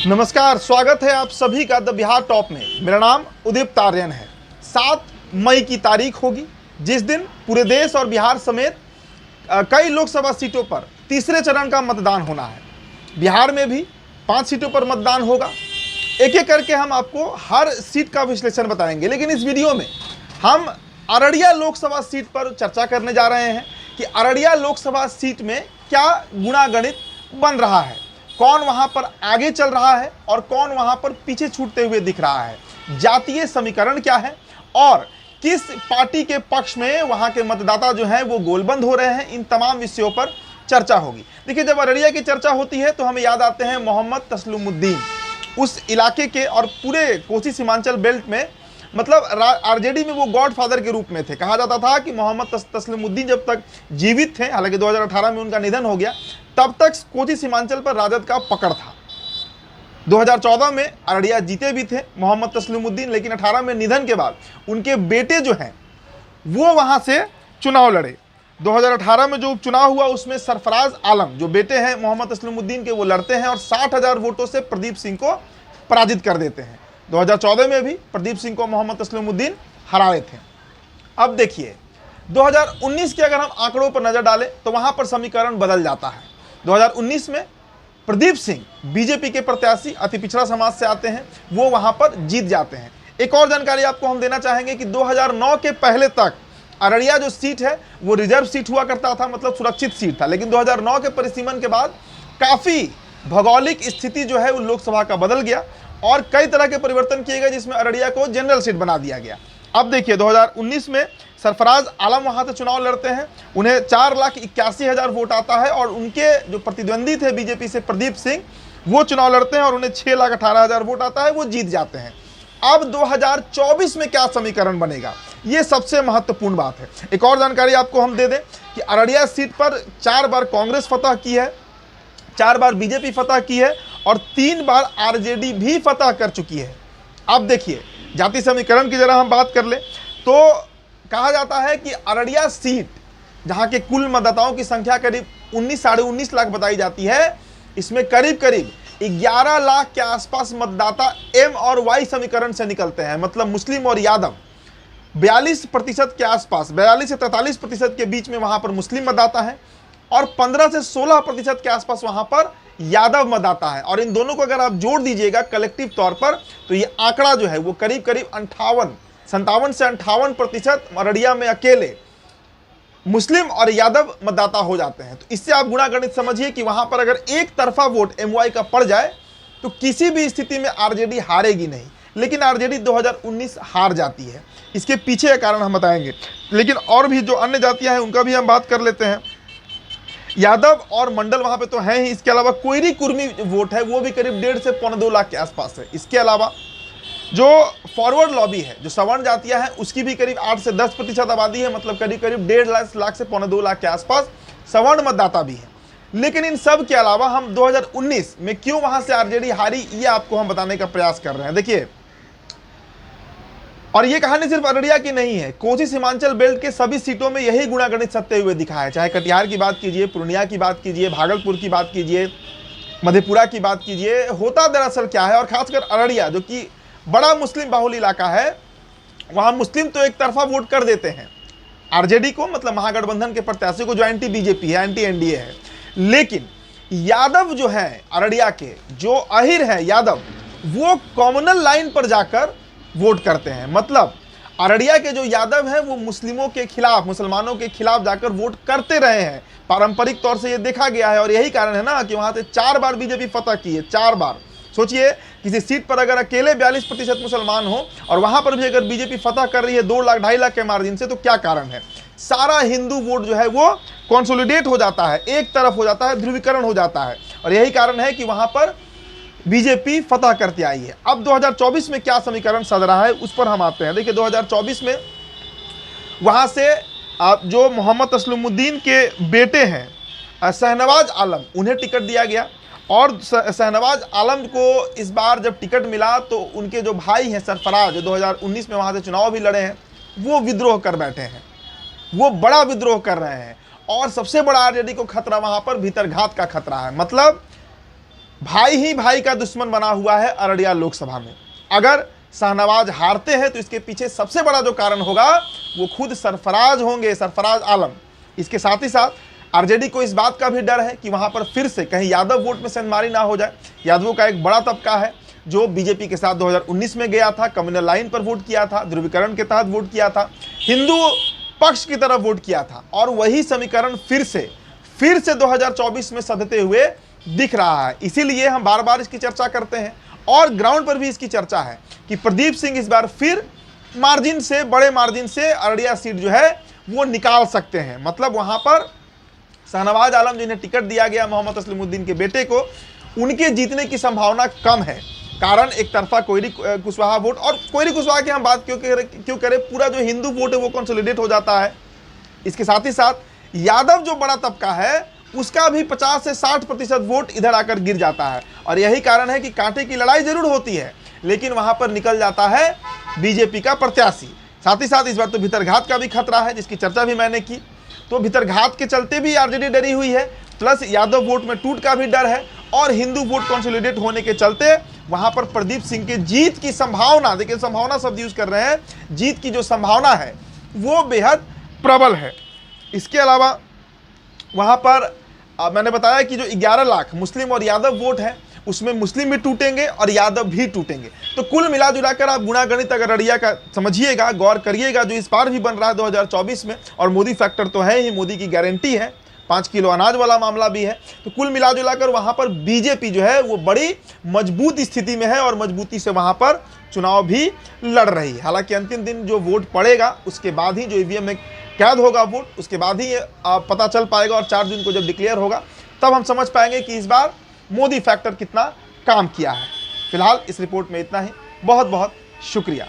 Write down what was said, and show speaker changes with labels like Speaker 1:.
Speaker 1: नमस्कार, स्वागत है आप सभी का द बिहार टॉप में। मेरा नाम उदीप्त आर्यन है। 7 मई की तारीख होगी जिस दिन पूरे देश और बिहार समेत कई लोकसभा सीटों पर तीसरे चरण का मतदान होना है। बिहार में भी 5 सीटों पर मतदान होगा। एक एक करके हम आपको हर सीट का विश्लेषण बताएंगे, लेकिन इस वीडियो में हम अररिया लोकसभा सीट पर चर्चा करने जा रहे हैं कि अररिया लोकसभा सीट में क्या गुणागणित बन रहा है, कौन वहां पर आगे चल रहा है और कौन वहां पर पीछे छूटते हुए दिख रहा है, जातीय समीकरण क्या है और किस पार्टी के पक्ष में वहां के मतदाता जो हैं वो गोलबंद हो रहे हैं। इन तमाम विषयों पर चर्चा होगी। देखिए, जब अररिया की चर्चा होती है तो हमें याद आते हैं मोहम्मद तस्लीमुद्दीन। उस इलाके के और पूरे कोसी सीमांचल बेल्ट में मतलब आरजेडी में वो गॉडफादर के रूप में थे। कहा जाता था कि मोहम्मद तस्लीमुद्दीन जब तक जीवित थे, हालांकि 2018 में उनका निधन हो गया, तब तक कोसी सीमांचल पर राजद का पकड़ था। 2014 में अररिया जीते भी थे मोहम्मद तस्लीमुद्दीन, लेकिन 18 में निधन के बाद उनके बेटे जो हैं वो वहां से चुनाव लड़े। 2018 में जो उपचुनाव हुआ उसमें सरफराज आलम जो बेटे हैं मोहम्मद तस्लीमुद्दीन के वो लड़ते हैं और 60,000 वोटों से प्रदीप सिंह को पराजित कर देते हैं। 2014 में भी प्रदीप सिंह को मोहम्मद तस्लीमुद्दीन हराए थे। अब देखिए, 2019 के अगर हम आंकड़ों पर नजर डालें तो वहां पर समीकरण बदल जाता है। 2019 में प्रदीप सिंह बीजेपी के प्रत्याशी अति पिछड़ा समाज से आते हैं, वो वहां पर जीत जाते हैं। एक और जानकारी आपको हम देना चाहेंगे कि 2009 के पहले तक अररिया जो सीट है वो रिजर्व सीट हुआ करता था, मतलब सुरक्षित सीट था, लेकिन 2009 के परिसीमन के बाद काफी भौगोलिक स्थिति जो है वो लोकसभा का बदल गया और कई तरह के परिवर्तन किए गए, जिसमें अररिया को जनरल सीट बना दिया गया। अब देखिए, 2019 में सरफराज आलम वहां से चुनाव लड़ते हैं, उन्हें 4,81,000 वोट आता है और उनके जो प्रतिद्वंदी थे बीजेपी से प्रदीप सिंह वो चुनाव लड़ते हैं और उन्हें 6,18,000 वोट आता है, वो जीत जाते हैं। अब 2024 में क्या समीकरण बनेगा, ये सबसे महत्वपूर्ण बात है। एक और जानकारी आपको हम दे दें कि अररिया सीट पर 4 बार कांग्रेस फतह की है, 4 बार बीजेपी फतह की है और 3 बार आरजेडी भी फतह कर चुकी है। अब देखिए, जाति समीकरण की जरा हम बात कर ले तो कहा जाता है कि अररिया सीट जहां के कुल मतदाताओं की संख्या करीब 19-19.5 लाख बताई जाती है, इसमें करीब करीब 11 लाख के आसपास मतदाता एम और वाई समीकरण से निकलते हैं, मतलब मुस्लिम और यादव। 42% के आसपास, 42 से 43% के बीच में वहां पर मुस्लिम मतदाता है और 15 से 16% के आसपास वहां पर यादव मतदाता है। और इन दोनों को अगर आप जोड़ दीजिएगा कलेक्टिव तौर पर तो ये आंकड़ा जो है वो करीब करीब 57 से 58% अररिया में अकेले मुस्लिम और यादव मतदाता हो जाते हैं। तो इससे आप गुणागणित समझिए कि वहां पर अगर एक तरफा वोट एमवाई का पड़ जाए तो किसी भी स्थिति में आरजेडी हारेगी नहीं, लेकिन आरजेडी 2019 हार जाती है। इसके पीछे का कारण हम बताएंगे, लेकिन और भी जो अन्य जातियां हैं उनका भी हम बात कर लेते हैं। यादव और मंडल वहां पे तो हैं ही, इसके अलावा कोयरी कुर्मी वोट है वो भी करीब 1.5 से 2.25 लाख के आसपास है। इसके अलावा जो फॉरवर्ड लॉबी है, जो सवर्ण जातियां हैं, उसकी भी करीब 8 से 10% आबादी है, मतलब करीब करीब 1.5 लाख से 2.25 लाख के आसपास सवर्ण मतदाता भी है। लेकिन इन सब के अलावा हम 2019 में क्यों वहां से आरजेडी हारी ये आपको हम बताने का प्रयास कर रहे हैं। देखिए, और ये कहानी सिर्फ अररिया की नहीं है, कोसी सीमांचल बेल्ट के सभी सीटों में यही गुणागणित सत्य हुए दिखा है। चाहे कटिहार की बात कीजिए, पूर्णिया की बात कीजिए, भागलपुर की बात कीजिए, मधेपुरा की बात कीजिए, होता दरअसल क्या है, और खासकर अररिया जो कि बड़ा मुस्लिम बाहुल इलाका है, वहां मुस्लिम तो एक तरफा वोट कर देते हैं आरजेडी को, मतलब महागठबंधन के प्रत्याशी को जो एंटी बीजेपी है, एंटी एनडीए है, लेकिन यादव जो है अररिया के, जो अहिर है यादव, वो कॉमनल लाइन पर जाकर वोट करते हैं। मतलब अररिया के जो यादव हैं वो मुस्लिमों के खिलाफ, मुसलमानों के खिलाफ जाकर वोट करते रहे हैं, पारंपरिक तौर से ये देखा गया है। और यही कारण है ना कि वहां से 4 बार बीजेपी फतह की है, 4 बार। सोचिए, किसी सीट पर अगर अकेले 42% मुसलमान हो और वहां पर भी अगर बीजेपी फतह कर रही है 2 लाख 2.5 लाख के मार्जिन से, तो क्या कारण है? सारा हिंदू वोट जो है वो कंसोलिडेट हो जाता है, एक तरफ हो जाता है, ध्रुवीकरण हो जाता है, और यही कारण है कि वहां पर बीजेपी फतह करती आई है। अब 2024 में क्या समीकरण सज रहा है उस पर हम आते हैं। देखिए, 2024 में वहां से जो मोहम्मद तस्लीमुद्दीन के बेटे हैं शहनवाज आलम, उन्हें टिकट दिया गया और शहनवाज आलम को इस बार जब टिकट मिला तो उनके जो भाई हैं सरफराज, जो 2019 में वहां से चुनाव भी लड़े हैं, वो विद्रोह कर बैठे हैं, वो बड़ा विद्रोह कर रहे हैं। और सबसे बड़ा आरजेडी को खतरा वहां पर भीतरघात का खतरा है। मतलब भाई ही भाई का दुश्मन बना हुआ है अररिया लोकसभा में। अगर शाहनवाज हारते हैं तो इसके पीछे सबसे बड़ा जो कारण होगा वो खुद सरफराज होंगे, सरफराज आलम। इसके साथ ही साथ आरजेडी को इस बात का भी डर है कि वहां पर फिर से कहीं यादव वोट में सेंधमारी ना हो जाए। यादवों का एक बड़ा तबका है जो बीजेपी के साथ 2019 में गया था, कम्युनल लाइन पर वोट किया था, ध्रुवीकरण के तहत वोट किया था, हिंदू पक्ष की तरफ वोट किया था, और वही समीकरण फिर से 2024 में सधते हुए दिख रहा है। इसीलिए हम बार बार इसकी चर्चा करते हैं और ग्राउंड पर भी इसकी चर्चा है कि प्रदीप सिंह इस बार फिर मार्जिन से, बड़े मार्जिन से अररिया सीट जो है वो निकाल सकते हैं। मतलब वहां पर शाहनवाज आलम जिन्हें टिकट दिया गया मोहम्मद तस्लीमुद्दीन के बेटे को, उनके जीतने की संभावना कम है। कारण एक तरफा कोयरी कुशवाहा वोट, और कोयरी कुशवाहा की हम बात क्यों करें, पूरा जो हिंदू वोट है वो कंसोलिडेट हो जाता है। इसके साथ ही साथ यादव जो बड़ा तबका है उसका भी 50 से 60% वोट इधर आकर गिर जाता है, और यही कारण है कि कांटे की लड़ाई जरूर होती है लेकिन वहां पर निकल जाता है बीजेपी का प्रत्याशी। साथ ही साथ इस बार तो भीतरघात का भी खतरा है जिसकी चर्चा भी मैंने की, तो भीतरघात के चलते भी आरजेडी डरी हुई है, प्लस यादव वोट में टूट का भी डर है, और हिंदू वोट कंसोलिडेट होने के चलते वहां पर प्रदीप सिंह के जीत की संभावना, देखिए संभावना शब्द यूज कर रहे हैं, जीत की जो संभावना है वो बेहद प्रबल है। इसके अलावा वहां पर मैंने बताया कि जो 11 लाख मुस्लिम और यादव वोट है उसमें मुस्लिम भी टूटेंगे और यादव भी टूटेंगे। तो कुल मिला जुलाकर आप गुणागणित अगर अररिया का समझिएगा, गौर करिएगा, जो इस बार भी बन रहा है 2024 में, और मोदी फैक्टर तो है ही, मोदी की गारंटी है, 5 किलो अनाज वाला मामला भी है, तो कुल मिला जुलाकर वहां पर बीजेपी जो है वो बड़ी मजबूत स्थिति में है और मजबूती से वहां पर चुनाव भी लड़ रही है। हालांकि अंतिम दिन जो वोट पड़ेगा उसके बाद ही, जो ईवीएम में कैद होगा वोट, उसके बाद ही पता चल पाएगा, और 4 जून को जब डिक्लेयर होगा तब हम समझ पाएंगे कि इस बार मोदी फैक्टर कितना काम किया है। फिलहाल इस रिपोर्ट में इतना ही। बहुत बहुत शुक्रिया।